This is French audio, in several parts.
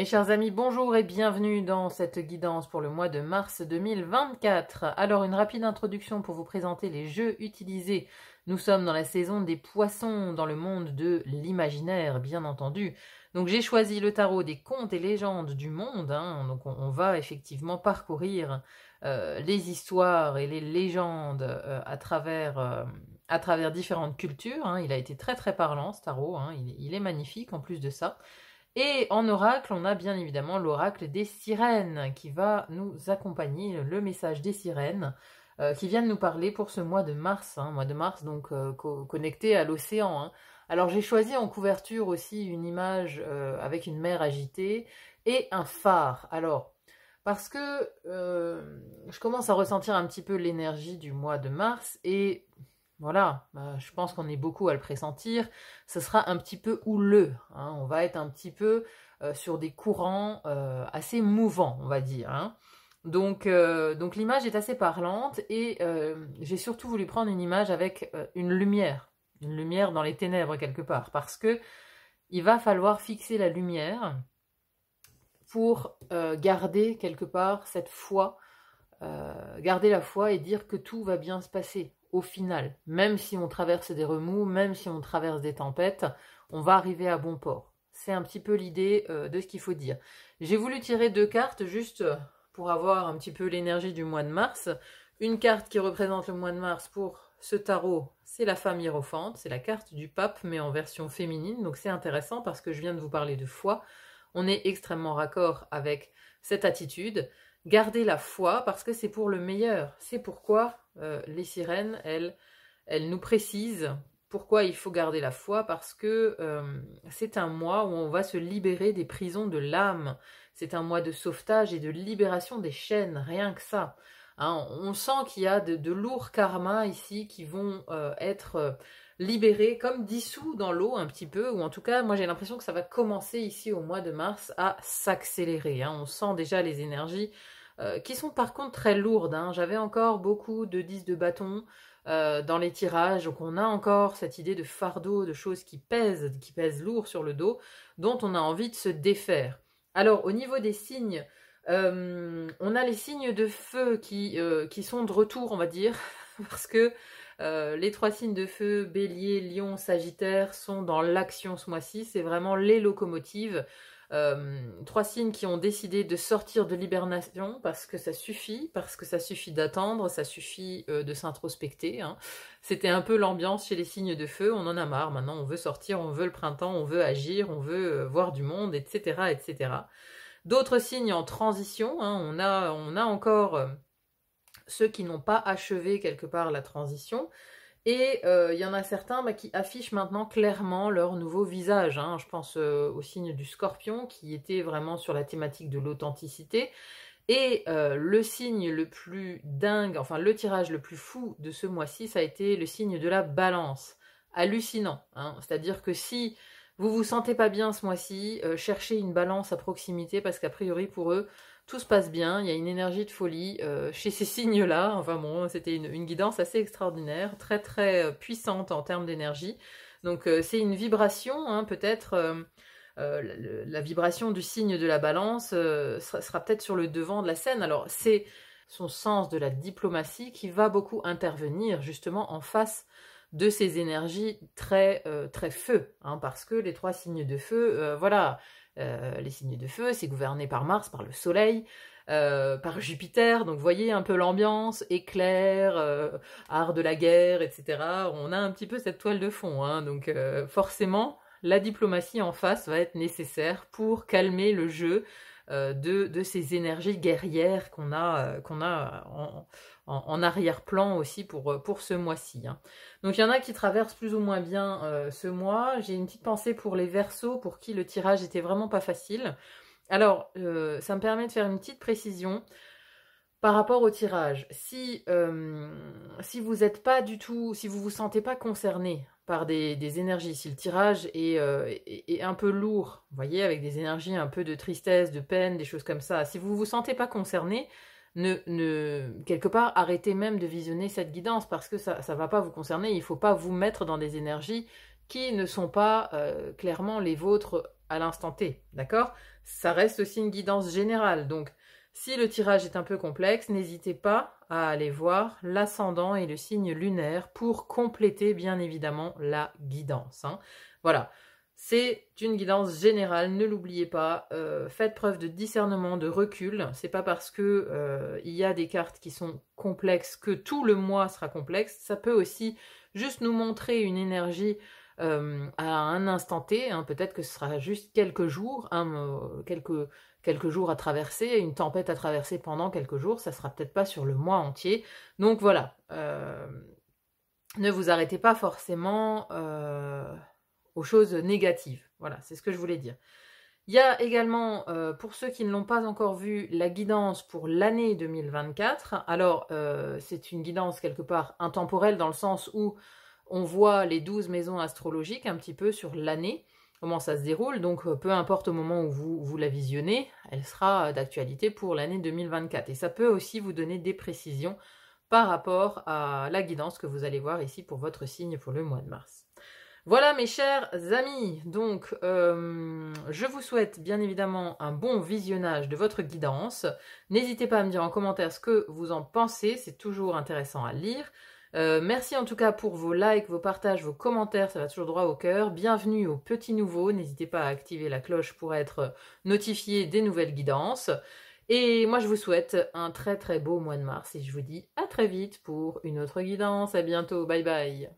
chers amis, bonjour et bienvenue dans cette guidance pour le mois de mars 2024. Alors, une rapide introduction pour vous présenter les jeux utilisés. Nous sommes dans la saison des poissons, dans le monde de l'imaginaire, bien entendu. Donc, j'ai choisi le tarot des contes et légendes du monde. Donc, on va effectivement parcourir les histoires et les légendes à travers différentes cultures. Il a été très très parlant, ce tarot. Il est magnifique en plus de ça. Et en oracle, on a bien évidemment l'oracle des sirènes qui va nous accompagner, le message des sirènes qui viennent nous parler pour ce mois de mars, donc connecté à l'océan. Alors j'ai choisi en couverture aussi une image avec une mer agitée et un phare. Alors, parce que je commence à ressentir un petit peu l'énergie du mois de mars et voilà, je pense qu'on est beaucoup à le pressentir, ce sera un petit peu houleux, on va être un petit peu sur des courants assez mouvants, on va dire. Donc l'image est assez parlante et j'ai surtout voulu prendre une image avec une lumière dans les ténèbres quelque part, parce que il va falloir fixer la lumière pour garder quelque part cette foi, garder la foi et dire que tout va bien se passer. Au final, même si on traverse des remous, même si on traverse des tempêtes, on va arriver à bon port. C'est un petit peu l'idée de ce qu'il faut dire. J'ai voulu tirer deux cartes juste pour avoir un petit peu l'énergie du mois de mars. Une carte qui représente le mois de mars pour ce tarot, c'est la femme hiérophante, c'est la carte du pape, mais en version féminine. Donc c'est intéressant parce que je viens de vous parler de foi. On est extrêmement raccord avec cette attitude. Gardez la foi parce que c'est pour le meilleur. C'est pourquoi les sirènes, elles nous précisent pourquoi il faut garder la foi, parce que c'est un mois où on va se libérer des prisons de l'âme. C'est un mois de sauvetage et de libération des chaînes, rien que ça. On sent qu'il y a de lourds karmas ici qui vont être libérés, comme dissous dans l'eau un petit peu, ou en tout cas, moi j'ai l'impression que ça va commencer ici au mois de mars à s'accélérer. On sent déjà les énergies qui sont par contre très lourdes. J'avais encore beaucoup de 10 de bâton dans les tirages, donc on a encore cette idée de fardeau, de choses qui pèsent lourd sur le dos, dont on a envie de se défaire. Alors au niveau des signes, on a les signes de feu qui sont de retour, on va dire, parce que les trois signes de feu, Bélier, Lion, Sagittaire, sont dans l'action ce mois-ci. C'est vraiment les locomotives. Trois signes qui ont décidé de sortir de l'hibernation parce que ça suffit d'attendre, ça suffit de s'introspecter. C'était un peu l'ambiance chez les signes de feu, on en a marre, maintenant on veut sortir, on veut le printemps, on veut agir, on veut voir du monde, etc. etc. D'autres signes en transition, on a encore ceux qui n'ont pas achevé quelque part la transition. Et il y en a certains qui affichent maintenant clairement leur nouveau visage. Je pense au signe du Scorpion qui était vraiment sur la thématique de l'authenticité. Et le signe le plus dingue, enfin le tirage le plus fou de ce mois-ci, ça a été le signe de la Balance. Hallucinant. C'est-à-dire que si vous vous sentez pas bien ce mois-ci, cherchez une balance à proximité parce qu'a priori pour eux, tout se passe bien, il y a une énergie de folie chez ces signes-là. Enfin bon, c'était une guidance assez extraordinaire, très très puissante en termes d'énergie. Donc c'est une vibration, peut-être la vibration du signe de la Balance sera peut-être sur le devant de la scène. Alors c'est son sens de la diplomatie qui va beaucoup intervenir justement en face de ces énergies très très feu, parce que les trois signes de feu, voilà. Les signes de feu, c'est gouverné par Mars, par le Soleil, par Jupiter, donc vous voyez un peu l'ambiance, éclair, art de la guerre, etc. On a un petit peu cette toile de fond, donc forcément, la diplomatie en face va être nécessaire pour calmer le jeu de ces énergies guerrières qu'on a en arrière-plan aussi pour ce mois-ci. Donc il y en a qui traversent plus ou moins bien ce mois. J'ai une petite pensée pour les Verseaux, pour qui le tirage était vraiment pas facile. Alors, ça me permet de faire une petite précision par rapport au tirage. Si vous êtes pas du tout, si vous vous sentez pas concerné par des énergies, si le tirage est un peu lourd, vous voyez, avec des énergies un peu de tristesse, de peine, des choses comme ça, si vous vous sentez pas concerné, quelque part, arrêtez même de visionner cette guidance parce que ça va pas vous concerner. Il ne faut pas vous mettre dans des énergies qui ne sont pas clairement les vôtres à l'instant T, d'accord? ça reste aussi une guidance générale. Donc, si le tirage est un peu complexe, n'hésitez pas à aller voir l'ascendant et le signe lunaire pour compléter bien évidemment la guidance. Hein. Voilà, c'est une guidance générale, ne l'oubliez pas. Faites preuve de discernement, de recul. C'est pas parce que il y a des cartes qui sont complexes que tout le mois sera complexe. Ça peut aussi juste nous montrer une énergie à un instant T. Hein. Peut-être que ce sera juste quelques jours, quelques jours à traverser, une tempête à traverser pendant quelques jours, ça sera peut-être pas sur le mois entier. Donc voilà, ne vous arrêtez pas forcément aux choses négatives. Voilà, c'est ce que je voulais dire. Il y a également, pour ceux qui ne l'ont pas encore vu, la guidance pour l'année 2024. Alors, c'est une guidance quelque part intemporelle dans le sens où on voit les 12 maisons astrologiques un petit peu sur l'année, comment ça se déroule. Donc, peu importe au moment où vous la visionnez, elle sera d'actualité pour l'année 2024. Et ça peut aussi vous donner des précisions par rapport à la guidance que vous allez voir ici pour votre signe pour le mois de mars. Voilà mes chers amis, donc je vous souhaite bien évidemment un bon visionnage de votre guidance. N'hésitez pas à me dire en commentaire ce que vous en pensez, c'est toujours intéressant à lire. Merci en tout cas pour vos likes, vos partages, vos commentaires, ça va toujours droit au cœur. Bienvenue aux petits nouveaux, n'hésitez pas à activer la cloche pour être notifié des nouvelles guidances. Et moi je vous souhaite un très très beau mois de mars et je vous dis à très vite pour une autre guidance. À bientôt, bye bye.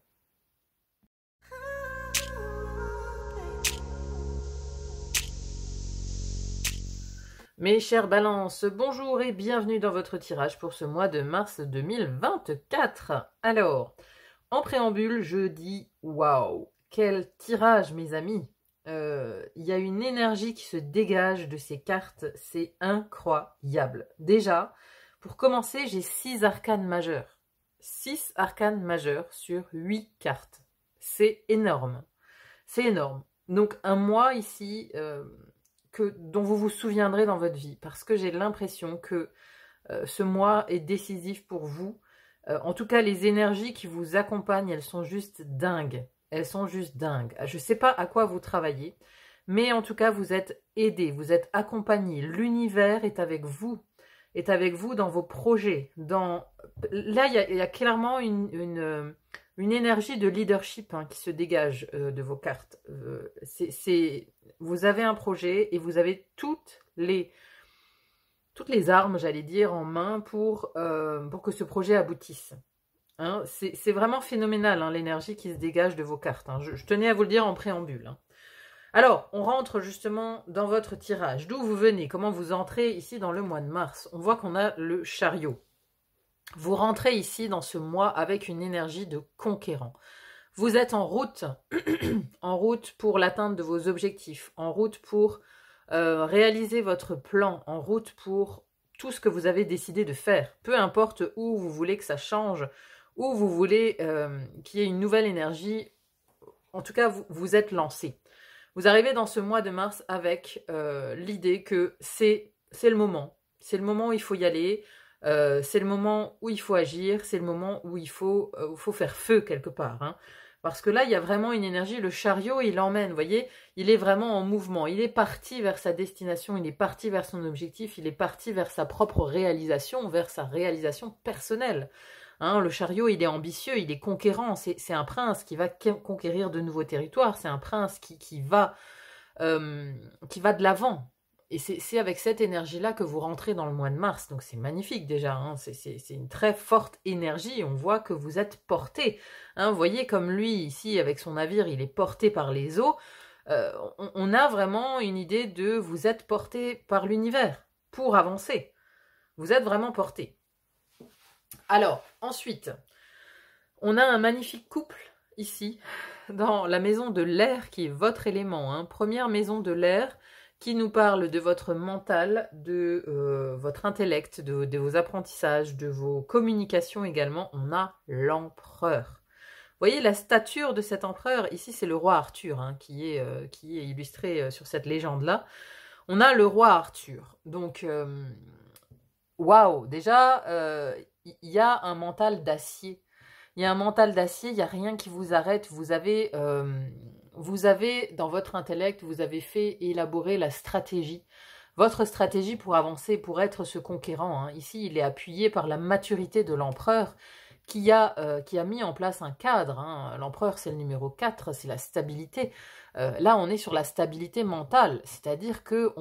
Mes chères balances, bonjour et bienvenue dans votre tirage pour ce mois de mars 2024. Alors, en préambule, je dis waouh, quel tirage mes amis. Il y a une énergie qui se dégage de ces cartes, c'est incroyable. Déjà, pour commencer, j'ai 6 arcanes majeurs. 6 arcanes majeurs sur 8 cartes. C'est énorme. C'est énorme. Donc un mois ici dont vous vous souviendrez dans votre vie, parce que j'ai l'impression que ce mois est décisif pour vous. En tout cas, les énergies qui vous accompagnent, elles sont juste dingues. Elles sont juste dingues. Je ne sais pas à quoi vous travaillez, mais en tout cas, vous êtes aidés, vous êtes accompagnés. L'univers est avec vous dans vos projets. Là, il y a clairement une énergie de leadership qui se dégage de vos cartes. Vous avez un projet et vous avez toutes les armes, j'allais dire, en main pour que ce projet aboutisse. Hein, c'est vraiment phénoménal, l'énergie qui se dégage de vos cartes. Je tenais à vous le dire en préambule. Alors, on rentre justement dans votre tirage. D'où vous venez? Comment vous entrez ici dans le mois de mars? On voit qu'on a le chariot. Vous rentrez ici dans ce mois avec une énergie de conquérant. Vous êtes en route, en route pour l'atteinte de vos objectifs, en route pour réaliser votre plan, en route pour tout ce que vous avez décidé de faire. Peu importe où vous voulez que ça change, où vous voulez qu'il y ait une nouvelle énergie, en tout cas, vous êtes lancé. Vous arrivez dans ce mois de mars avec l'idée que c'est le moment. C'est le moment où il faut y aller. C'est le moment où il faut agir. C'est le moment où il faut faire feu quelque part. Hein. Parce que là, il y a vraiment une énergie. Le chariot, il emmène, vous voyez. Il est vraiment en mouvement. Il est parti vers sa destination. Il est parti vers son objectif. Il est parti vers sa propre réalisation, vers sa réalisation personnelle. Hein, le chariot, il est ambitieux, il est conquérant. C'est un prince qui va conquérir de nouveaux territoires. C'est un prince qui va de l'avant. Et c'est avec cette énergie-là que vous rentrez dans le mois de mars. Donc c'est magnifique déjà. Hein. C'est une très forte énergie. On voit que vous êtes porté. Hein, vous voyez comme lui, ici, avec son navire, il est porté par les eaux. On a vraiment une idée de vous êtes porté par l'univers pour avancer. Vous êtes vraiment porté. Alors, ensuite, on a un magnifique couple ici, dans la maison de l'air qui est votre élément. Hein. Première maison de l'air qui nous parle de votre mental, de votre intellect, de vos apprentissages, de vos communications également. On a l'empereur. Vous voyez la stature de cet empereur, ici c'est le roi Arthur qui est illustré sur cette légende-là. On a le roi Arthur. Donc, waouh, déjà, il y a un mental d'acier. Il y a un mental d'acier, il n'y a rien qui vous arrête. Vous avez, dans votre intellect, vous avez fait élaborer la stratégie. votre stratégie pour avancer, pour être ce conquérant. Hein. Ici, il est appuyé par la maturité de l'empereur qui a mis en place un cadre. Hein. L'empereur, c'est le numéro 4, c'est la stabilité. Là, on est sur la stabilité mentale, c'est-à-dire que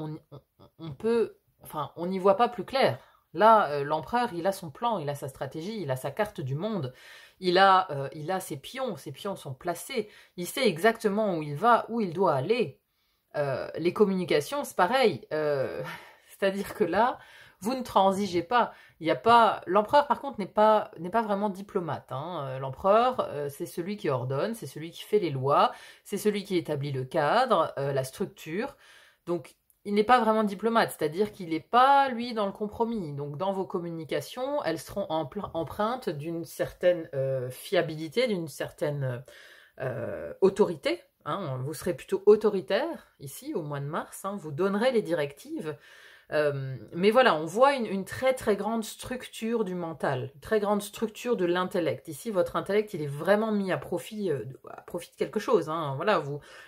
on peut, enfin, on n'y voit pas plus clair. Là, l'empereur, il a son plan, il a sa stratégie, il a sa carte du monde, il a ses pions sont placés, il sait exactement où il va, où il doit aller. Les communications, c'est pareil. C'est-à-dire que là, vous ne transigez pas. Il y a pas. L'empereur, par contre, n'est pas vraiment diplomate. Hein. L'empereur, c'est celui qui ordonne, c'est celui qui fait les lois, c'est celui qui établit le cadre, la structure. Donc, il n'est pas vraiment diplomate, c'est-à-dire qu'il n'est pas, lui, dans le compromis. Donc, dans vos communications, elles seront empreintes d'une certaine fiabilité, d'une certaine autorité. Hein. Vous serez plutôt autoritaire, ici, au mois de mars. Hein. Vous donnerez les directives. Mais voilà, on voit une très très grande structure du mental, une très grande structure de l'intellect. Ici, votre intellect, il est vraiment mis à profit de quelque chose. Hein. Voilà,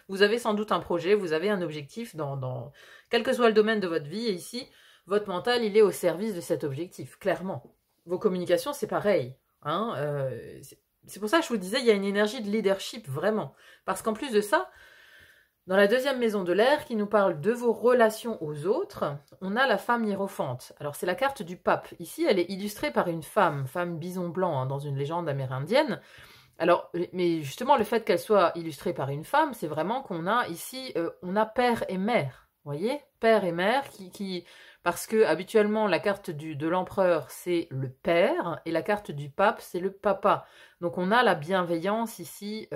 vous avez sans doute un projet, vous avez un objectif dans quel que soit le domaine de votre vie. Et ici, votre mental, il est au service de cet objectif, clairement. Vos communications, c'est pareil. Hein. C'est pour ça que je vous disais, il y a une énergie de leadership, vraiment. Parce qu'en plus de ça, dans la deuxième maison de l'air, qui nous parle de vos relations aux autres, on a la femme hiérophante. Alors, c'est la carte du pape. Ici, elle est illustrée par une femme bison blanc, hein, dans une légende amérindienne. Alors, mais justement, le fait qu'elle soit illustrée par une femme, c'est vraiment qu'on a ici, on a père et mère. Vous voyez, père et mère parce que habituellement la carte de l'empereur c'est le père et la carte du pape c'est le papa. Donc on a la bienveillance ici.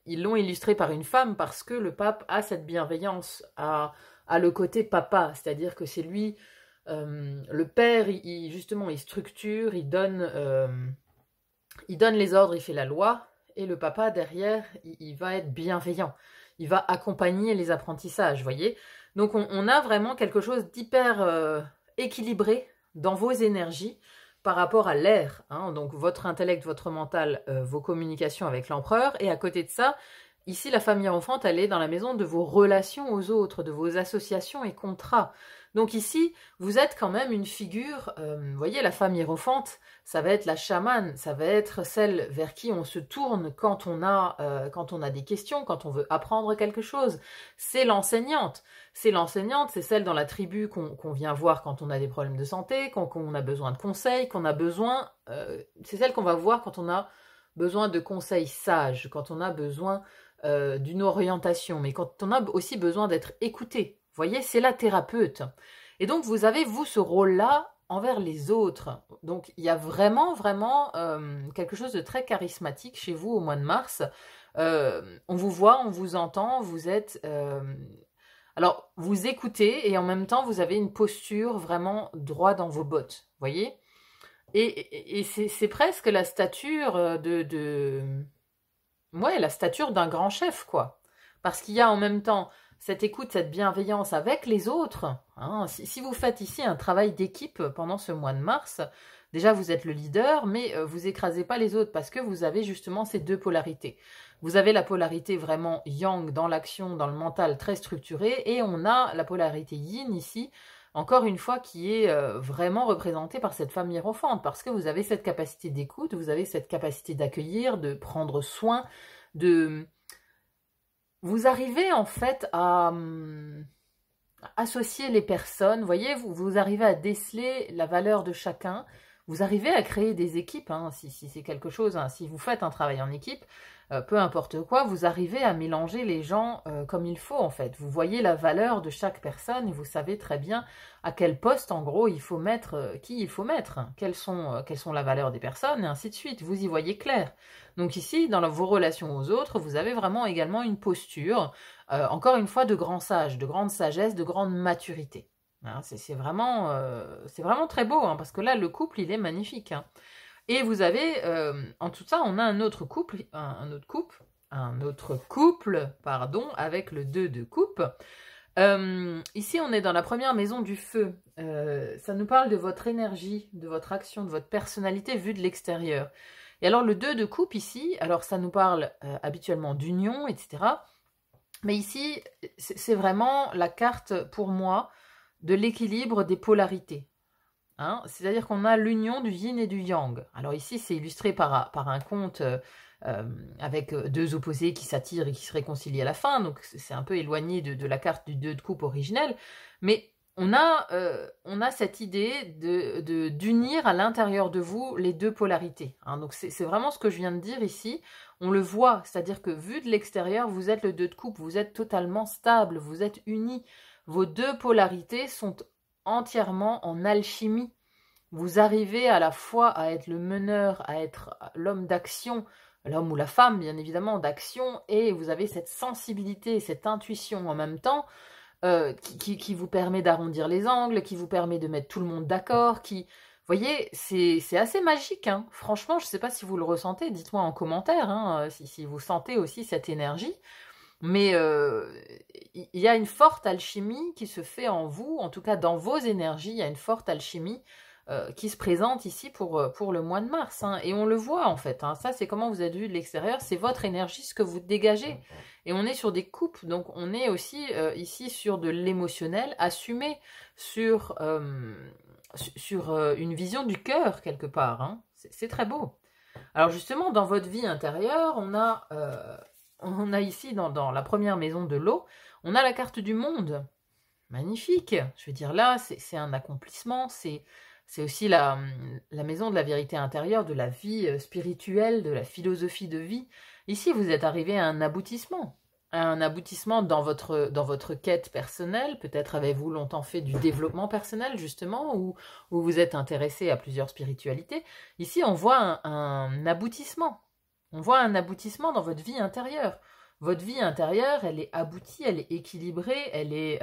Ils l'ont illustré par une femme parce que le pape a cette bienveillance, a le côté papa, c'est-à-dire que c'est lui, le père, justement, il structure, il donne les ordres, il fait la loi, et le papa derrière, il va être bienveillant. Il va accompagner les apprentissages, vous voyez. Donc on a vraiment quelque chose d'hyper équilibré dans vos énergies par rapport à l'air. Hein. Donc votre intellect, votre mental, vos communications avec l'empereur. Et à côté de ça, ici la femme hiérophante, elle est dans la maison de vos relations aux autres, de vos associations et contrats. Donc ici, vous êtes quand même une figure, vous voyez, la femme hiérophante, ça va être la chamane, ça va être celle vers qui on se tourne quand on a des questions, quand on veut apprendre quelque chose. C'est l'enseignante. C'est celle dans la tribu qu'on vient voir quand on a des problèmes de santé, quand on a besoin de conseils, c'est celle qu'on va voir quand on a besoin de conseils sages, quand on a besoin d'une orientation, mais quand on a aussi besoin d'être écouté. Vous voyez, c'est la thérapeute. Et donc, vous avez, vous, ce rôle-là envers les autres. Donc, il y a vraiment, vraiment quelque chose de très charismatique chez vous au mois de mars. On vous voit, on vous entend, vous êtes... alors, vous écoutez et en même temps, vous avez une posture vraiment droit dans vos bottes. Vous voyez ? Et c'est presque la stature ouais, la stature d'un grand chef, quoi. Parce qu'il y a en même temps cette écoute, cette bienveillance avec les autres. Hein. Si vous faites ici un travail d'équipe pendant ce mois de mars, déjà vous êtes le leader, mais vous écrasez pas les autres parce que vous avez justement ces deux polarités. Vous avez la polarité vraiment yang dans l'action, dans le mental très structuré, et on a la polarité yin ici, encore une fois, qui est vraiment représentée par cette femme hiérophante, parce que vous avez cette capacité d'écoute, vous avez cette capacité d'accueillir, de prendre soin, vous arrivez en fait à associer les personnes, vous voyez, vous arrivez à déceler la valeur de chacun, vous arrivez à créer des équipes, hein, si c'est quelque chose, hein, si vous faites un travail en équipe, peu importe quoi, vous arrivez à mélanger les gens comme il faut en fait. Vous voyez la valeur de chaque personne et vous savez très bien à quel poste en gros il faut mettre, qui il faut mettre, quelles sont la valeur des personnes et ainsi de suite. Vous y voyez clair. Donc ici, dans vos relations aux autres, vous avez vraiment également une posture, encore une fois, de grand sage, de grande sagesse, de grande maturité. Hein, c'est vraiment très beau, hein, parce que là, le couple, il est magnifique. Hein. Et vous avez, en tout ça, on a un autre couple, pardon, avec le 2 de coupe. Ici, on est dans la première maison du feu. Ça nous parle de votre énergie, de votre action, de votre personnalité vue de l'extérieur. Et alors, le 2 de coupe ici, alors ça nous parle habituellement d'union, etc. Mais ici, c'est vraiment la carte, pour moi, de l'équilibre des polarités. Hein, c'est-à-dire qu'on a l'union du yin et du yang. Alors ici, c'est illustré par un conte avec deux opposés qui s'attirent et qui se réconcilient à la fin, donc c'est un peu éloigné de la carte du 2 de coupe originelle, mais on a cette idée d'unir à l'intérieur de vous les deux polarités. Hein, donc c'est vraiment ce que je viens de dire ici. On le voit, c'est-à-dire que vu de l'extérieur, vous êtes le 2 de coupe, vous êtes totalement stable, vous êtes unis. Vos deux polarités sont entièrement en alchimie. Vous arrivez à la fois à être le meneur, à être l'homme d'action, l'homme ou la femme, bien évidemment, d'action, et vous avez cette sensibilité, cette intuition en même temps, qui vous permet d'arrondir les angles, qui vous permet de mettre tout le monde d'accord, qui... Vous voyez, c'est assez magique, hein. Franchement, je ne sais pas si vous le ressentez, dites-moi en commentaire, hein, si vous sentez aussi cette énergie, mais il y a une forte alchimie qui se fait en vous, en tout cas dans vos énergies, il y a une forte alchimie qui se présente ici pour le mois de mars. Hein. Et on le voit en fait. Hein. Ça, c'est comment vous êtes vu de l'extérieur. C'est votre énergie, ce que vous dégagez. Et on est sur des coupes. Donc, on est aussi ici sur de l'émotionnel, assumé sur une vision du cœur quelque part. Hein. C'est très beau. Alors justement, dans votre vie intérieure, on a ici, dans la première maison de l'eau, on a la carte du monde. Magnifique. Je veux dire, là, c'est un accomplissement, c'est aussi la maison de la vérité intérieure, de la vie spirituelle, de la philosophie de vie. Ici, vous êtes arrivé à un aboutissement dans votre quête personnelle. Peut-être avez-vous longtemps fait du développement personnel, justement, ou vous êtes intéressé à plusieurs spiritualités. Ici, on voit un aboutissement. On voit un aboutissement dans votre vie intérieure. Votre vie intérieure, elle est aboutie, elle est équilibrée, elle est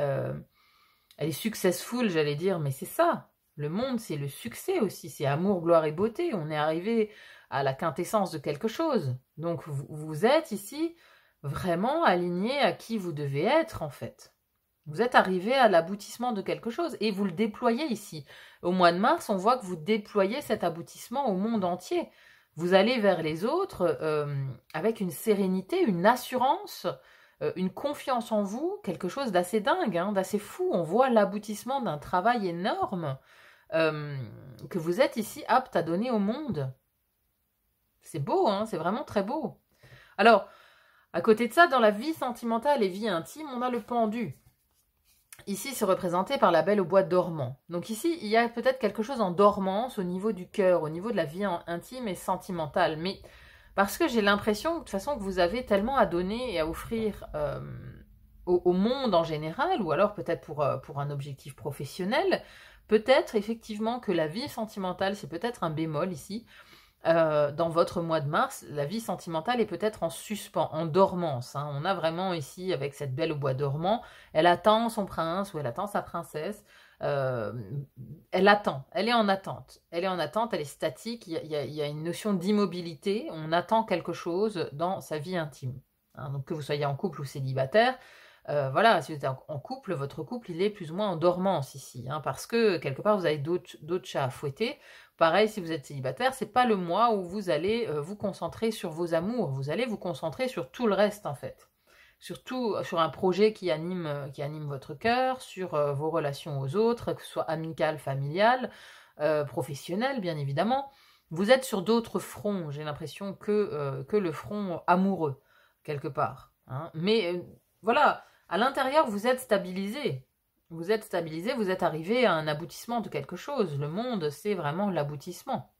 successful, j'allais dire, mais c'est ça. Le monde, c'est le succès aussi, c'est amour, gloire et beauté. On est arrivé à la quintessence de quelque chose. Donc, vous êtes ici vraiment aligné à qui vous devez être, en fait. Vous êtes arrivé à l'aboutissement de quelque chose et vous le déployez ici. Au mois de mars, on voit que vous déployez cet aboutissement au monde entier. Vous allez vers les autres avec une sérénité, une assurance, une confiance en vous, quelque chose d'assez dingue, hein, d'assez fou. On voit l'aboutissement d'un travail énorme que vous êtes ici apte à donner au monde. C'est beau, hein, c'est vraiment très beau. Alors, à côté de ça, dans la vie sentimentale et vie intime, on a le pendu. Ici, c'est représenté par la belle au bois dormant. Donc ici, il y a peut-être quelque chose en dormance au niveau du cœur, au niveau de la vie intime et sentimentale. Mais parce que j'ai l'impression, de toute façon, que vous avez tellement à donner et à offrir au monde en général, ou alors peut-être pour un objectif professionnel, peut-être effectivement que la vie sentimentale, c'est peut-être un bémol ici. Dans votre mois de mars, la vie sentimentale est peut-être en suspens, en dormance. Hein. On a vraiment ici, avec cette belle au bois dormant, elle attend son prince ou elle attend sa princesse. Elle attend, elle est en attente. Elle est en attente, elle est statique. Il y a une notion d'immobilité. On attend quelque chose dans sa vie intime. Hein. Donc que vous soyez en couple ou célibataire, voilà, si vous êtes en couple, votre couple, il est plus ou moins en dormance ici, hein, parce que quelque part, vous avez d'autres chats à fouetter. Pareil, si vous êtes célibataire, c'est pas le mois où vous allez vous concentrer sur vos amours, vous allez vous concentrer sur tout le reste, en fait. Surtout sur un projet qui anime votre cœur, sur vos relations aux autres, que ce soit amicales, familiales, professionnelles, bien évidemment. Vous êtes sur d'autres fronts, j'ai l'impression, que le front amoureux, quelque part. Hein. Mais voilà, à l'intérieur, vous êtes stabilisé. Vous êtes stabilisé, vous êtes arrivé à un aboutissement de quelque chose. Le monde, c'est vraiment l'aboutissement.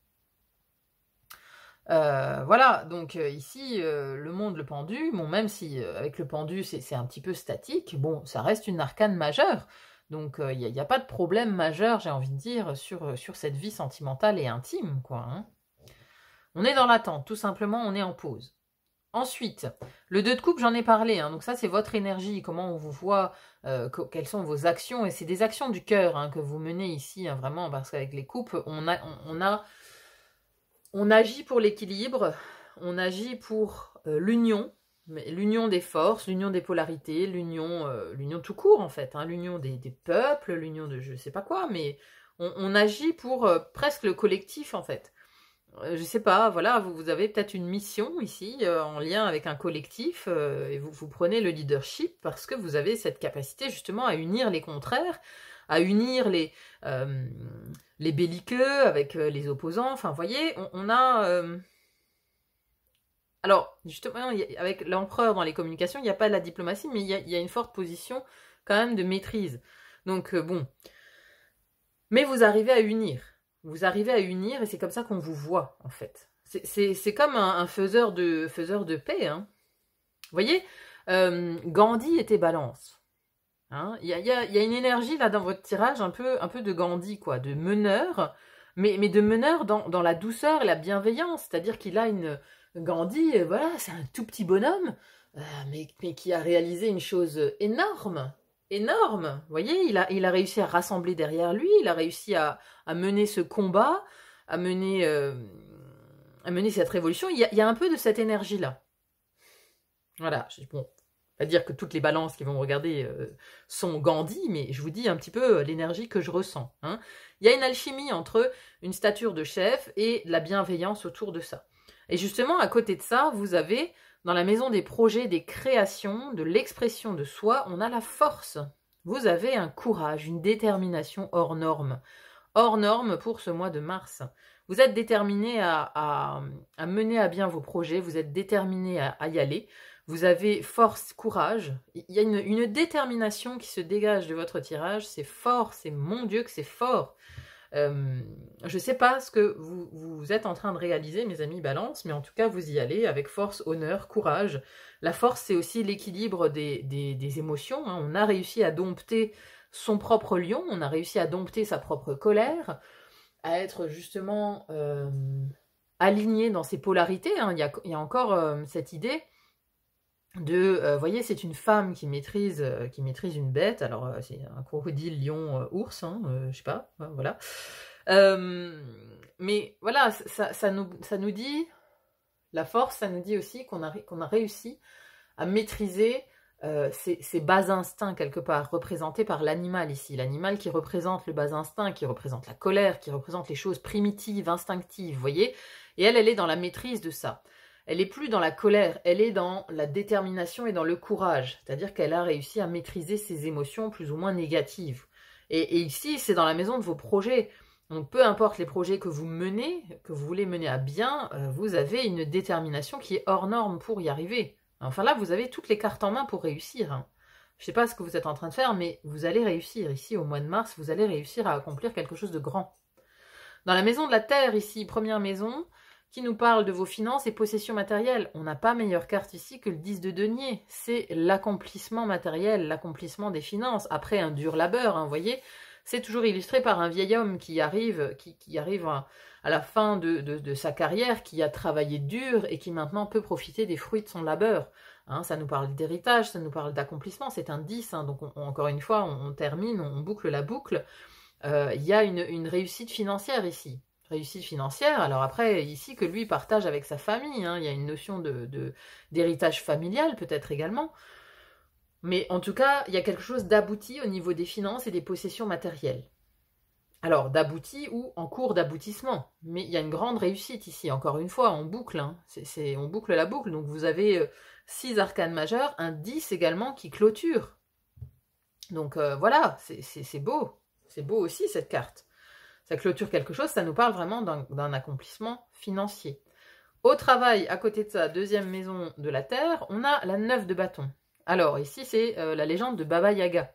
Voilà, donc ici, le monde, le pendu, bon, même si avec le pendu, c'est un petit peu statique, bon, ça reste une arcane majeure. Donc, il n'y a pas de problème majeur, j'ai envie de dire, sur cette vie sentimentale et intime, quoi. Hein. On est dans l'attente, tout simplement, on est en pause. Ensuite, le 2 de coupe, j'en ai parlé, hein, donc ça c'est votre énergie, comment on vous voit, quelles sont vos actions, et c'est des actions du cœur hein, que vous menez ici, hein, vraiment, parce qu'avec les coupes, on agit pour l'équilibre, on agit pour l'union des forces, l'union des polarités, l'union tout court en fait, hein, l'union des peuples, l'union de je sais pas quoi, mais on agit pour presque le collectif en fait. Je sais pas, voilà, vous avez peut-être une mission ici en lien avec un collectif et vous prenez le leadership parce que vous avez cette capacité justement à unir les contraires, à unir les belliqueux avec les opposants. Enfin, vous voyez, on a... Alors, justement, avec l'empereur dans les communications, il n'y a pas de la diplomatie, mais il y a une forte position quand même de maîtrise. Donc, bon. Mais vous arrivez à unir. Vous arrivez à unir et c'est comme ça qu'on vous voit, en fait. C'est comme un faiseur de paix. Hein. Vous voyez, Gandhi était balance. Hein. Il y a une énergie là dans votre tirage un peu de Gandhi, quoi, de meneur, mais de meneur dans la douceur et la bienveillance. C'est-à-dire qu'il a une... Gandhi, voilà, c'est un tout petit bonhomme, mais qui a réalisé une chose énorme. Énorme. Vous voyez, il a réussi à rassembler derrière lui, il a réussi à mener ce combat, à mener cette révolution. Il y a un peu de cette énergie-là. Voilà. Bon, pas dire que toutes les balances qui vont me regarder sont Gandhi, mais je vous dis un petit peu l'énergie que je ressens. Hein. Il y a une alchimie entre une stature de chef et la bienveillance autour de ça. Et justement, à côté de ça, vous avez, dans la maison des projets, des créations, de l'expression de soi, on a la force. Vous avez un courage, une détermination hors norme. Hors norme pour ce mois de mars. Vous êtes déterminé à mener à bien vos projets, vous êtes déterminé à y aller. Vous avez force, courage. Il y a une détermination qui se dégage de votre tirage. C'est fort, c'est mon Dieu que c'est fort. Je ne sais pas ce que vous êtes en train de réaliser, mes amis Balance, mais en tout cas, vous y allez avec force, honneur, courage. La force, c'est aussi l'équilibre des émotions. Hein. On a réussi à dompter son propre lion, on a réussi à dompter sa propre colère, à être justement aligné dans ses polarités. Hein. Il y a encore cette idée de, voyez, c'est une femme qui maîtrise une bête. Alors, c'est un crocodile, lion, ours, hein, je sais pas, voilà. Mais voilà, ça nous dit, la force, ça nous dit aussi qu'on a réussi à maîtriser ces bas instincts, quelque part, représentés par l'animal ici. L'animal qui représente le bas instinct, qui représente la colère, qui représente les choses primitives, instinctives, vous voyez. Et elle est dans la maîtrise de ça. Elle n'est plus dans la colère, elle est dans la détermination et dans le courage. C'est-à-dire qu'elle a réussi à maîtriser ses émotions plus ou moins négatives. Et ici, c'est dans la maison de vos projets. Donc peu importe les projets que vous menez, que vous voulez mener à bien, vous avez une détermination qui est hors norme pour y arriver. Enfin là, vous avez toutes les cartes en main pour réussir. Hein. Je ne sais pas ce que vous êtes en train de faire, mais vous allez réussir. Ici, au mois de mars, vous allez réussir à accomplir quelque chose de grand. Dans la maison de la Terre, ici, première maison, qui nous parle de vos finances et possessions matérielles. On n'a pas meilleure carte ici que le 10 de denier. C'est l'accomplissement matériel, l'accomplissement des finances. Après un dur labeur, hein, vous voyez, c'est toujours illustré par un vieil homme qui arrive à la fin de sa carrière, qui a travaillé dur et qui maintenant peut profiter des fruits de son labeur. Hein, ça nous parle d'héritage, ça nous parle d'accomplissement. C'est un 10, hein, donc encore une fois, on termine, on boucle la boucle. Il y a une réussite financière ici. Réussite financière, alors après, ici, que lui partage avec sa famille, hein, il y a une notion d'héritage familial peut-être également, mais en tout cas, il y a quelque chose d'abouti au niveau des finances et des possessions matérielles. Alors, d'abouti ou en cours d'aboutissement, mais il y a une grande réussite ici, encore une fois, on boucle, hein, on boucle la boucle, donc vous avez 6 arcanes majeures, un 10 également qui clôture. Donc voilà, c'est beau aussi cette carte. Ça clôture quelque chose, ça nous parle vraiment d'un accomplissement financier. Au travail, à côté de ça, deuxième maison de la Terre, on a la 9 de bâton. Alors ici, c'est la légende de Baba Yaga.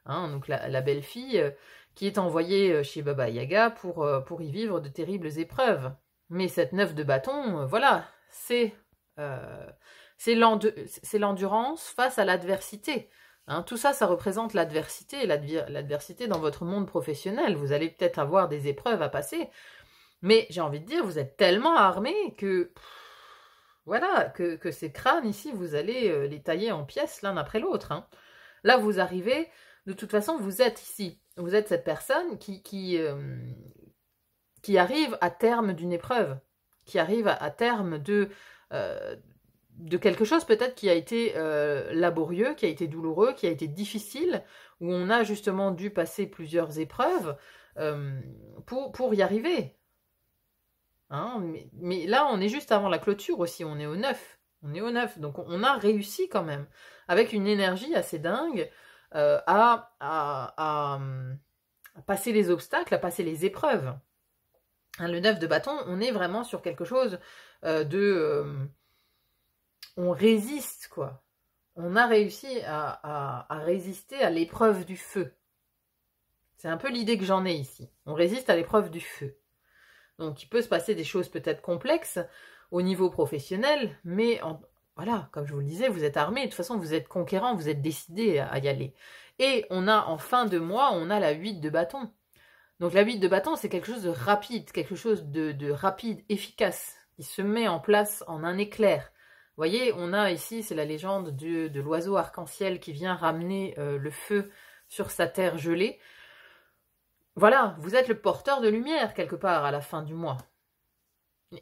Hein, donc la belle-fille qui est envoyée chez Baba Yaga pour y vivre de terribles épreuves. Mais cette 9 de bâton, voilà, c'est l'endurance face à l'adversité. Hein, tout ça, ça représente l'adversité, l'adversité dans votre monde professionnel. Vous allez peut-être avoir des épreuves à passer, mais j'ai envie de dire, vous êtes tellement armés que, voilà, que ces crânes ici, vous allez les tailler en pièces l'un après l'autre. Hein. Là, vous arrivez, de toute façon, vous êtes ici. Vous êtes cette personne qui arrive à terme d'une épreuve, qui arrive à terme de quelque chose peut-être qui a été laborieux, qui a été douloureux, qui a été difficile, où on a justement dû passer plusieurs épreuves pour y arriver. Hein, mais là, on est juste avant la clôture aussi, on est au 9. On est au 9, donc on a réussi quand même, avec une énergie assez dingue à passer les obstacles, à passer les épreuves. Hein, le 9 de bâton, on est vraiment sur quelque chose on résiste, quoi. On a réussi à résister à l'épreuve du feu. C'est un peu l'idée que j'en ai ici. On résiste à l'épreuve du feu. Donc, il peut se passer des choses peut-être complexes au niveau professionnel, mais voilà, comme je vous le disais, vous êtes armé, de toute façon, vous êtes conquérant, vous êtes décidé à y aller. Et on a, en fin de mois, on a la 8 de bâton. Donc, la 8 de bâton, c'est quelque chose de rapide, quelque chose de rapide, efficace, qui se met en place en un éclair. Vous voyez, on a ici, c'est la légende de l'oiseau arc-en-ciel qui vient ramener le feu sur sa terre gelée. Voilà, vous êtes le porteur de lumière quelque part à la fin du mois.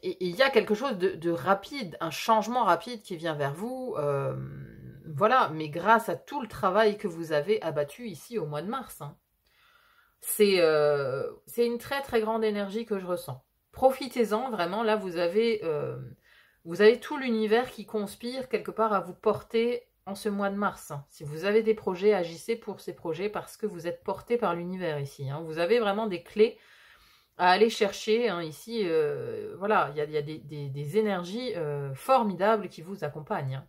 Et il y a quelque chose de rapide, un changement rapide qui vient vers vous. Voilà, mais grâce à tout le travail que vous avez abattu ici au mois de mars. Hein. C'est une très très grande énergie que je ressens. Profitez-en, vraiment, là vous avez tout l'univers qui conspire quelque part à vous porter en ce mois de mars. Si vous avez des projets, agissez pour ces projets parce que vous êtes porté par l'univers ici. Hein. Vous avez vraiment des clés à aller chercher. Hein. Ici, voilà, il y a des énergies formidables qui vous accompagnent. Hein.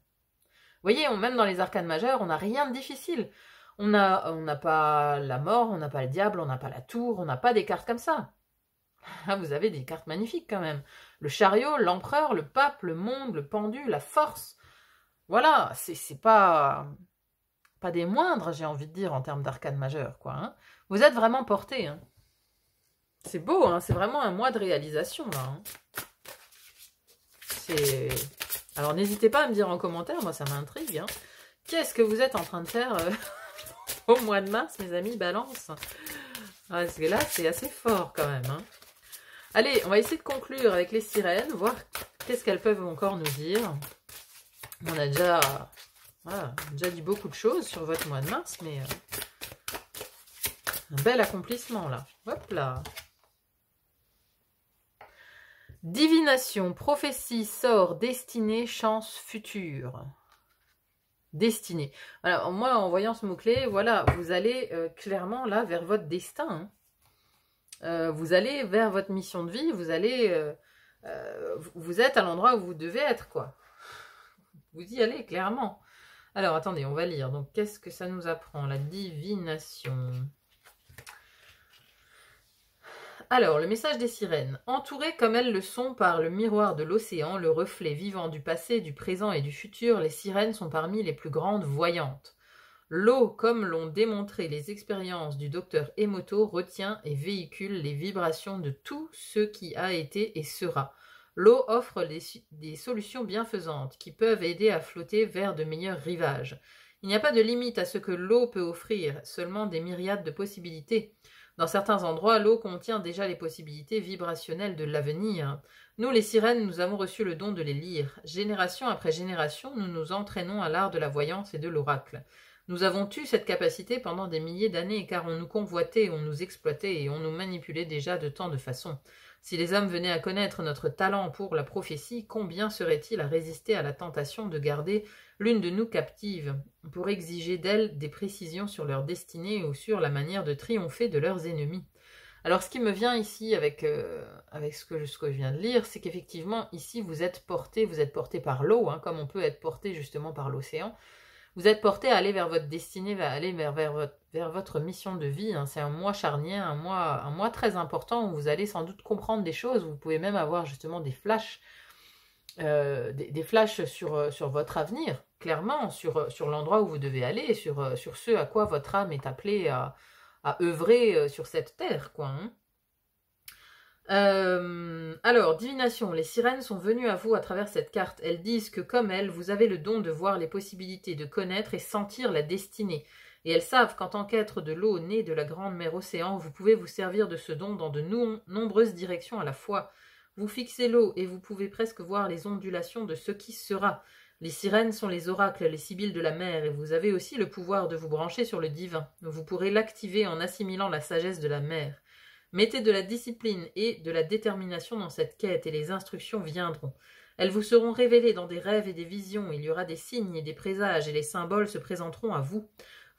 Vous voyez, même dans les arcanes majeures, on n'a rien de difficile. On n'a pas la mort, on n'a pas le diable, on n'a pas la tour, on n'a pas des cartes comme ça. Ah, vous avez des cartes magnifiques quand même. Le chariot, l'empereur, le pape, le monde, le pendu, la force. Voilà, c'est pas des moindres, j'ai envie de dire, en termes d'arcane majeure, quoi. Hein. Vous êtes vraiment porté. Hein. C'est beau, hein, c'est vraiment un mois de réalisation, là. Hein. Alors, n'hésitez pas à me dire en commentaire, moi, ça m'intrigue. Hein. Qu'est-ce que vous êtes en train de faire au mois de mars, mes amis, balance? Parce que là, c'est assez fort, quand même. Hein. Allez, on va essayer de conclure avec les sirènes, voir qu'est-ce qu'elles peuvent encore nous dire. On a déjà, voilà, déjà dit beaucoup de choses sur votre mois de mars, mais un bel accomplissement là. Hop là. Divination, prophétie, sort, destinée, chance future. Destinée. Alors moi, en voyant ce mot-clé, voilà, vous allez clairement là vers votre destin. Hein. Vous allez vers votre mission de vie, vous allez, vous êtes à l'endroit où vous devez être, quoi. Vous y allez, clairement. Alors, attendez, on va lire. Donc, qu'est-ce que ça nous apprend? La divination. Alors, le message des sirènes. Entourées comme elles le sont par le miroir de l'océan, le reflet vivant du passé, du présent et du futur, les sirènes sont parmi les plus grandes voyantes. L'eau, comme l'ont démontré les expériences du docteur Emoto, retient et véhicule les vibrations de tout ce qui a été et sera. L'eau offre des solutions bienfaisantes qui peuvent aider à flotter vers de meilleurs rivages. Il n'y a pas de limite à ce que l'eau peut offrir, seulement des myriades de possibilités. Dans certains endroits, l'eau contient déjà les possibilités vibrationnelles de l'avenir. Nous, les sirènes, nous avons reçu le don de les lire. Génération après génération, nous nous entraînons à l'art de la voyance et de l'oracle. Nous avons eu cette capacité pendant des milliers d'années, car on nous convoitait, on nous exploitait et on nous manipulait déjà de tant de façons. Si les hommes venaient à connaître notre talent pour la prophétie, combien seraient-ils à résister à la tentation de garder l'une de nous captive, pour exiger d'elle des précisions sur leur destinée ou sur la manière de triompher de leurs ennemis? Alors, ce qui me vient ici avec ce que je viens de lire, c'est qu'effectivement, ici, vous êtes porté par l'eau, hein, comme on peut être porté justement par l'océan. Vous êtes porté à aller vers votre destinée, à aller vers votre mission de vie. Hein. C'est un mois charnière, un mois très important où vous allez sans doute comprendre des choses. Vous pouvez même avoir justement des flashs, des flashs sur votre avenir, clairement, sur l'endroit où vous devez aller, sur ce à quoi votre âme est appelée à œuvrer sur cette terre, quoi. Hein. Alors, divination, les sirènes sont venues à vous à travers cette carte. Elles disent que comme elles, vous avez le don de voir les possibilités, de connaître et sentir la destinée. Et elles savent qu'en tant qu'être de l'eau née de la grande mer océan, vous pouvez vous servir de ce don dans de nombreuses directions à la fois. Vous fixez l'eau et vous pouvez presque voir les ondulations de ce qui sera. Les sirènes sont les oracles, les sibylles de la mer, et vous avez aussi le pouvoir de vous brancher sur le divin. Vous pourrez l'activer en assimilant la sagesse de la mer. Mettez de la discipline et de la détermination dans cette quête et les instructions viendront. Elles vous seront révélées dans des rêves et des visions, il y aura des signes et des présages et les symboles se présenteront à vous.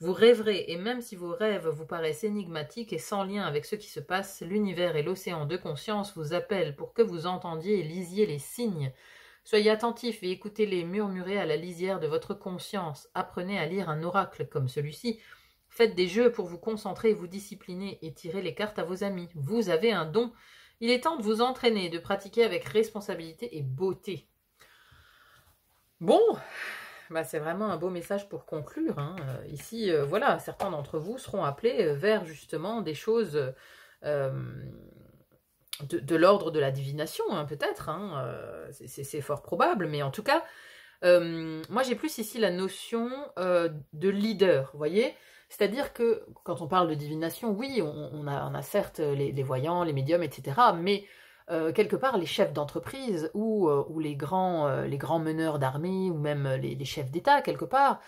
Vous rêverez, et même si vos rêves vous paraissent énigmatiques et sans lien avec ce qui se passe, l'univers et l'océan de conscience vous appellent pour que vous entendiez et lisiez les signes. Soyez attentifs et écoutez-les murmurer à la lisière de votre conscience. Apprenez à lire un oracle comme celui-ci. Faites des jeux pour vous concentrer, vous discipliner et tirer les cartes à vos amis. Vous avez un don. Il est temps de vous entraîner, de pratiquer avec responsabilité et beauté. Bon, bah c'est vraiment un beau message pour conclure. Hein. Ici, voilà, certains d'entre vous seront appelés vers justement des choses de l'ordre de la divination, hein, peut-être. Hein. C'est fort probable, mais en tout cas, moi j'ai plus ici la notion de leader, vous voyez. C'est-à-dire que quand on parle de divination, oui, on a certes les voyants, les médiums, etc., mais quelque part, les chefs d'entreprise ou les grands meneurs d'armée ou même les chefs d'État, quelque part,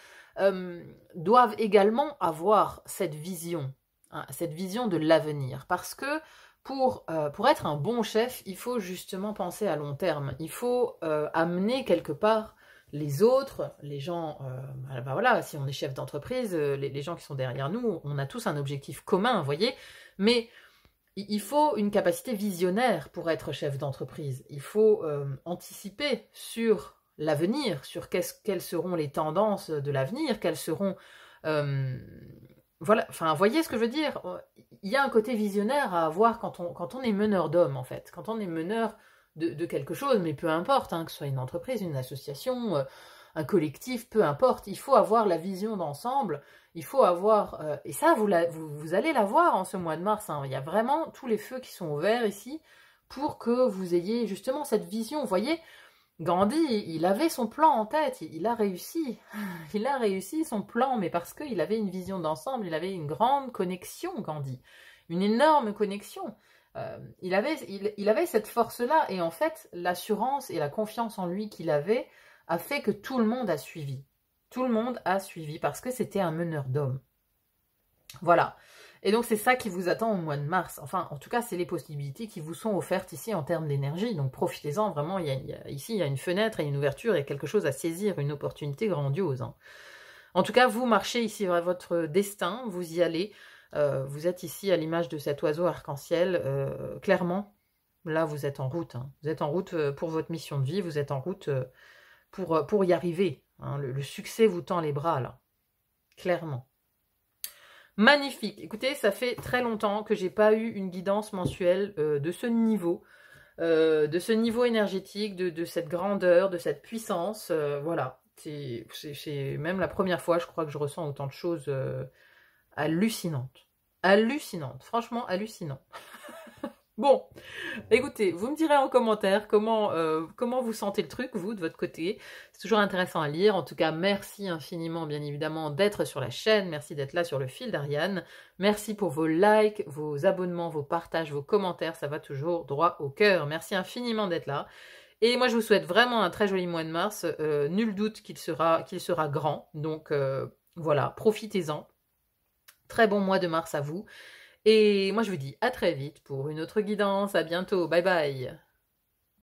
doivent également avoir cette vision de l'avenir. Parce que pour être un bon chef, il faut justement penser à long terme. Il faut amener quelque part les autres, les gens, ben voilà, si on est chef d'entreprise, les gens qui sont derrière nous, on a tous un objectif commun, vous voyez, mais il faut une capacité visionnaire pour être chef d'entreprise. Il faut anticiper sur l'avenir, sur quelles seront les tendances de l'avenir, quelles seront... voilà, enfin, voyez ce que je veux dire. Il y a un côté visionnaire à avoir quand on est meneur d'hommes, en fait. Quand on est meneur de quelque chose, mais peu importe, hein, que ce soit une entreprise, une association, un collectif, peu importe. Il faut avoir la vision d'ensemble. Il faut avoir... et ça, vous allez l'avoir en ce mois de mars. Hein. Il y a vraiment tous les feux qui sont ouverts ici pour que vous ayez justement cette vision. Vous voyez, Gandhi, il avait son plan en tête. Il a réussi. Il a réussi son plan, mais parce qu'il avait une vision d'ensemble. Il avait une grande connexion, Gandhi. Une énorme connexion. Il avait cette force-là. Et en fait, l'assurance et la confiance en lui qu'il avait a fait que tout le monde a suivi. Tout le monde a suivi parce que c'était un meneur d'hommes. Voilà. Et donc, c'est ça qui vous attend au mois de mars. Enfin, en tout cas, c'est les possibilités qui vous sont offertes ici en termes d'énergie. Donc, profitez-en. Vraiment, ici, il y a une fenêtre et une ouverture. Il y a quelque chose à saisir, une opportunité grandiose. Hein. En tout cas, vous marchez ici vers votre destin. Vous y allez. Vous êtes ici à l'image de cet oiseau arc-en-ciel. Clairement, là, vous êtes en route. Hein. Vous êtes en route pour votre mission de vie. Vous êtes en route... pour y arriver. Hein, le succès vous tend les bras, là. Clairement. Magnifique. Écoutez, ça fait très longtemps que j'ai pas eu une guidance mensuelle de ce niveau énergétique, de cette grandeur, de cette puissance. Voilà. C'est même la première fois, je crois, que je ressens autant de choses hallucinantes. Hallucinantes. Franchement, hallucinant. Bon, écoutez, vous me direz en commentaire comment vous sentez le truc, vous, de votre côté. C'est toujours intéressant à lire. En tout cas, merci infiniment, bien évidemment, d'être sur la chaîne. Merci d'être là sur le fil d'Ariane. Merci pour vos likes, vos abonnements, vos partages, vos commentaires. Ça va toujours droit au cœur. Merci infiniment d'être là. Et moi, je vous souhaite vraiment un très joli mois de mars. Nul doute qu'il sera grand. Donc, voilà, profitez-en. Très bon mois de mars à vous. Et moi, je vous dis à très vite pour une autre guidance. À bientôt. Bye bye.